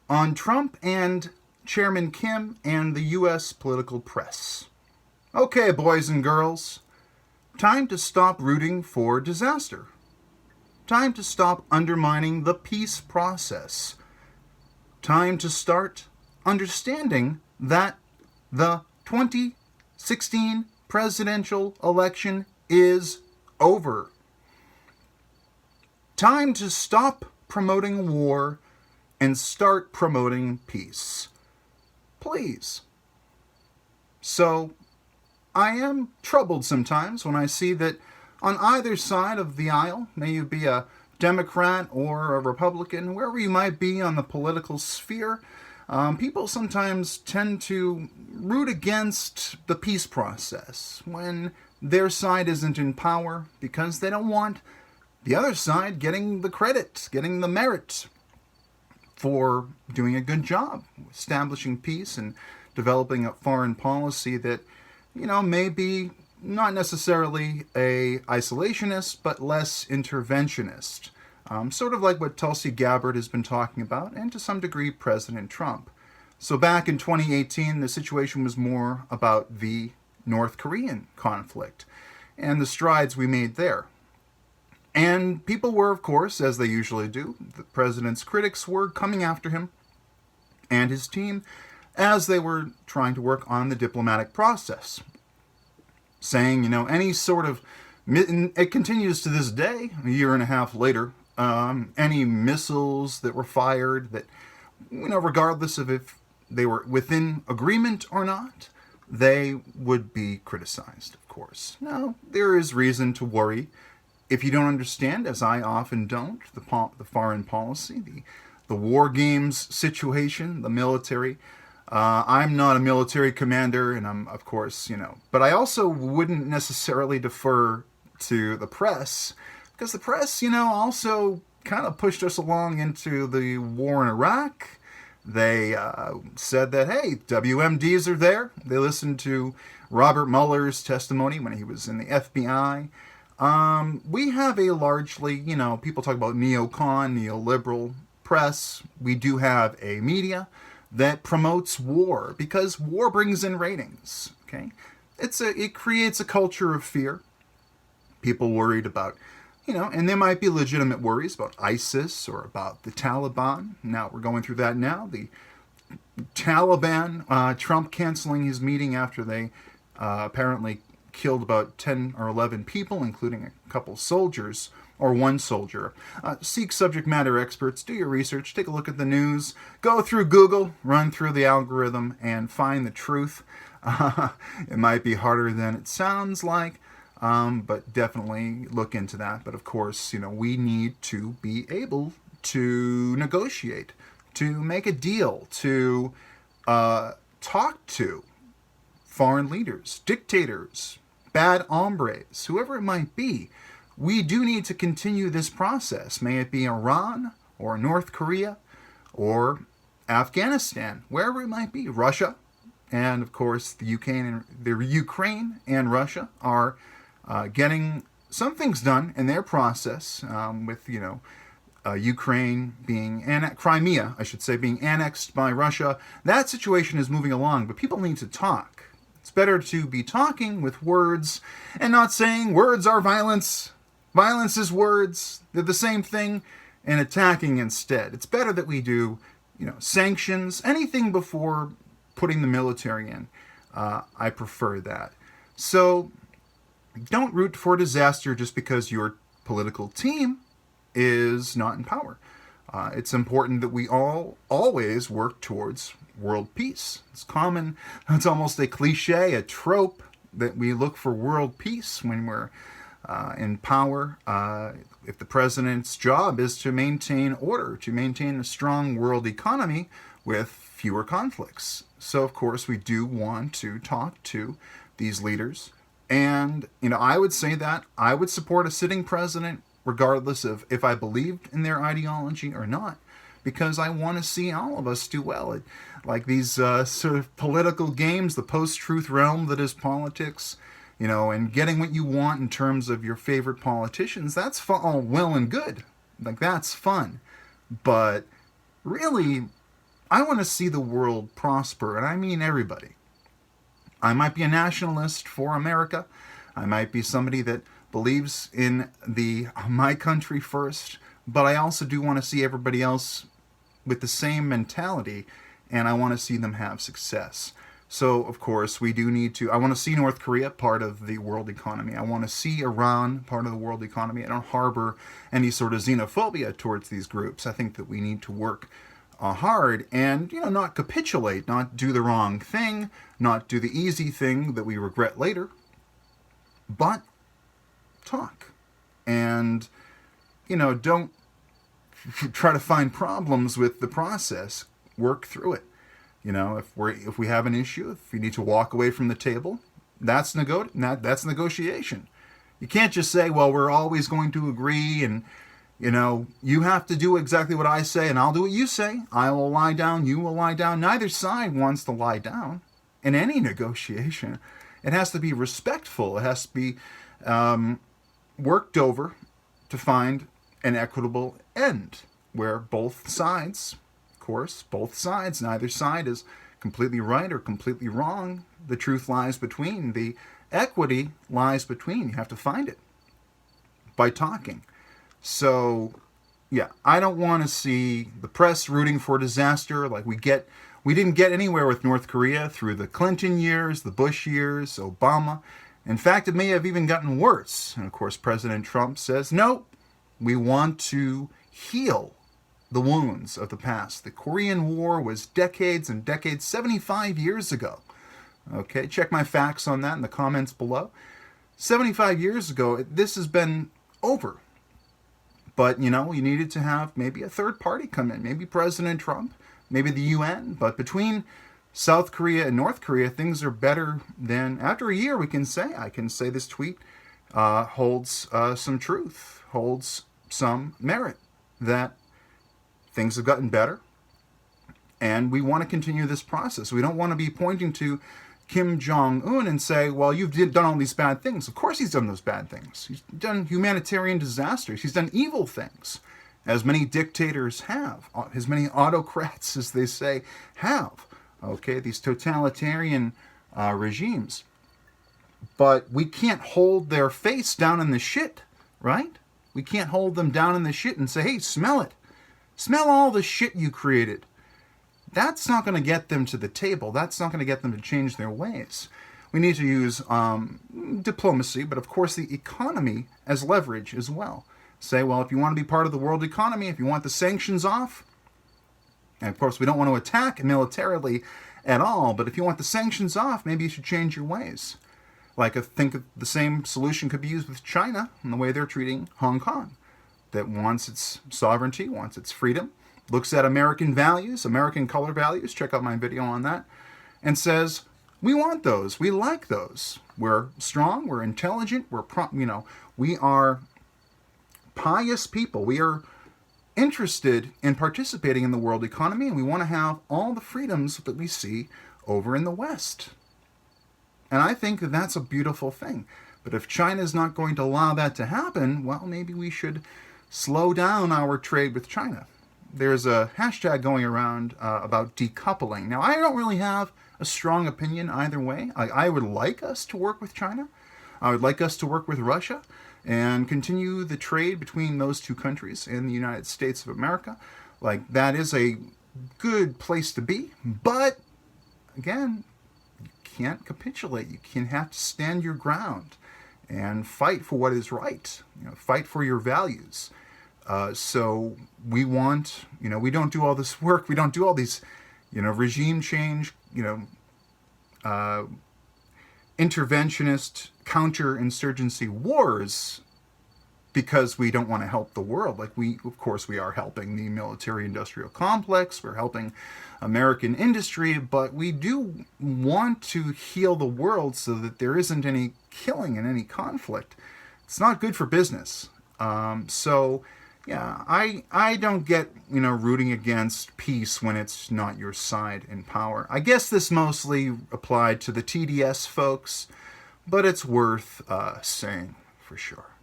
on Trump and Chairman Kim and the U.S. political press. Okay, boys and girls, time to stop rooting for disaster. Time to stop undermining the peace process. Time to start understanding that the 2016 presidential election is over. Time to stop promoting war and start promoting peace. Please. So, I am troubled sometimes when I see that on either side of the aisle, may you be a Democrat or a Republican, wherever you might be on the political sphere, people sometimes tend to root against the peace process when their side isn't in power because they don't want the other side getting the credit, getting the merit for doing a good job, establishing peace and developing a foreign policy that, may be not necessarily a isolationist, but less interventionist. Sort of like what Tulsi Gabbard has been talking about, and to some degree President Trump. So back in 2018, the situation was more about the North Korean conflict and the strides we made there. And people were, of course, as they usually do, the president's critics were coming after him and his team as they were trying to work on the diplomatic process. Saying, any sort of, it continues to this day, a year and a half later, any missiles that were fired that, regardless of if they were within agreement or not, they would be criticized, of course. Now, there is reason to worry if you don't understand, as I often don't, the foreign policy, the war games situation, the military. I'm not a military commander, and I'm, of course, but I also wouldn't necessarily defer to the press, because the press, also kind of pushed us along into the war in Iraq. They said that, hey, WMDs are there. They listened to Robert Mueller's testimony when he was in the FBI. We have a largely, people talk about neocon, neoliberal press. We do have a media that promotes war because war brings in ratings. Okay, it creates a culture of fear. People worried about, and there might be legitimate worries about ISIS or about the Taliban. Now we're going through that now. The Taliban, Trump canceling his meeting after they apparently killed about 10 or 11 people, including a couple soldiers, or one soldier. Seek subject matter experts, do your research, take a look at the news, go through Google, run through the algorithm, and find the truth. It might be harder than it sounds like, but definitely look into that. But of course, we need to be able to negotiate, to make a deal, to talk to foreign leaders, dictators, bad hombres, whoever it might be. We do need to continue this process. May it be Iran or North Korea or Afghanistan, wherever it might be, Russia. And of course, the Ukraine and Russia are getting some things done in their process with, Ukraine being, Crimea, I should say, being annexed by Russia. That situation is moving along, but people need to talk. It's better to be talking with words and not saying words are violence. Violence is words. They're the same thing, and attacking instead. It's better that we do, sanctions, anything before putting the military in. I prefer that. So don't root for disaster just because your political team is not in power. It's important that we all always work towards world peace. It's common, it's almost a cliche, a trope, that we look for world peace when we're in power. If the president's job is to maintain order, to maintain a strong world economy with fewer conflicts. So, of course, we do want to talk to these leaders. And, I would say that I would support a sitting president regardless of if I believed in their ideology or not, because I want to see all of us do well. Like these sort of political games, the post-truth realm that is politics, and getting what you want in terms of your favorite politicians, that's all well and good. Like, that's fun. But really, I want to see the world prosper, and I mean everybody. I might be a nationalist for America. I might be somebody that believes in my country first, but I also do want to see everybody else with the same mentality, and I want to see them have success. So, of course, we do need to. I want to see North Korea part of the world economy. I want to see Iran part of the world economy. I don't harbor any sort of xenophobia towards these groups. I think that we need to work hard and, not capitulate, not do the wrong thing, not do the easy thing that we regret later, but talk. And, don't try to find problems with the process. Work through it. If we have an issue, if you need to walk away from the table, that's negotiation. You can't just say, well, we're always going to agree, and you have to do exactly what I say, and I'll do what you say. I will lie down, you will lie down. Neither side wants to lie down in any negotiation. It has to be respectful. It has to be worked over to find an equitable end where both sides, of course, neither side is completely right or completely wrong. The truth lies between. The equity lies between. You have to find it by talking. So, yeah, I don't want to see the press rooting for disaster like we didn't get anywhere with North Korea through the Clinton years, the Bush years, Obama. In fact, it may have even gotten worse. And of course, President Trump says, no, we want to heal the wounds of the past. The Korean War was decades and decades, 75 years ago. Okay, check my facts on that in the comments below. 75 years ago, this has been over. But, you needed to have maybe a third party come in, maybe President Trump, maybe the UN. But between South Korea and North Korea, things are better than, after a year, I can say this tweet holds some truth, holds some merit, that things have gotten better. And we want to continue this process. We don't want to be pointing to Kim Jong-un and say, well, you've done all these bad things. Of course he's done those bad things. He's done humanitarian disasters. He's done evil things, as many dictators have, as many autocrats, as they say, have. Okay, these totalitarian regimes. But we can't hold their face down in the shit, right? We can't hold them down in the shit and say, hey, smell it. Smell all the shit you created. That's not going to get them to the table. That's not going to get them to change their ways. We need to use diplomacy, but of course the economy as leverage as well. Say, well, if you want to be part of the world economy, if you want the sanctions off, and of course we don't want to attack militarily at all, but if you want the sanctions off, maybe you should change your ways. Like I think the same solution could be used with China and the way they're treating Hong Kong, that wants its sovereignty, wants its freedom, looks at American values, American color values, check out my video on that, and says, we want those, we like those. We're strong, we're intelligent, we are pious people. We are interested in participating in the world economy, and we want to have all the freedoms that we see over in the West. And I think that that's a beautiful thing. But if China is not going to allow that to happen, well, maybe we should slow down our trade with China. There's a hashtag going around about decoupling. Now, I don't really have a strong opinion either way. I would like us to work with China. I would like us to work with Russia and continue the trade between those two countries and the United States of America. Like, that is a good place to be. But, again, you can't capitulate. You have to stand your ground and fight for what is right. Fight for your values. So we want, we don't do all this work. We don't do all these, regime change, interventionist, counterinsurgency wars because we don't want to help the world. Like of course we are helping the military-industrial complex. We're helping American industry, but we do want to heal the world so that there isn't any killing and any conflict. It's not good for business. Yeah, I don't get, rooting against peace when it's not your side in power. I guess this mostly applied to the TDS folks, but it's worth saying for sure.